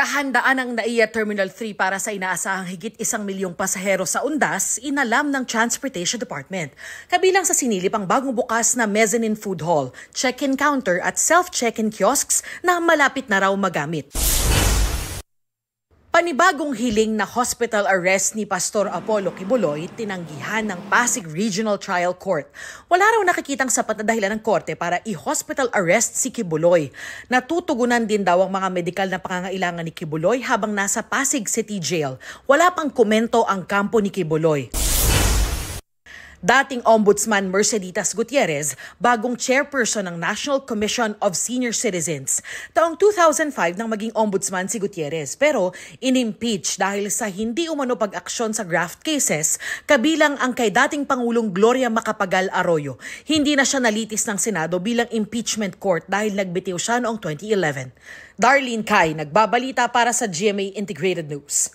Kahandaan ng NAIA Terminal 3 para sa inaasahang higit 1 milyong pasahero sa Undas, inalam ng Transportation Department. Kabilang sa sinilip ang bagong bukas na mezzanine food hall, check-in counter at self-check-in kiosks na malapit na raw magamit. Panibagong hiling na hospital arrest ni Pastor Apollo Quiboloy tinanggihan ng Pasig Regional Trial Court. Wala raw nakikitang sapat na dahilan ng korte para i-hospital arrest si Quiboloy. Natutugunan din daw ang mga medikal na pangangailangan ni Quiboloy habang nasa Pasig City Jail. Wala pang komento ang kampo ni Quiboloy. Dating Ombudsman Merceditas Gutierrez, bagong chairperson ng National Commission of Senior Citizens. Taong 2005 nang maging ombudsman si Gutierrez, pero inimpeach dahil sa hindi umano pag-aksyon sa graft cases, kabilang ang kay dating Pangulong Gloria Macapagal Arroyo. Hindi na siya nalitis ng Senado bilang impeachment court dahil nagbitiw siya noong 2011. Darlene Kai, nagbabalita para sa GMA Integrated News.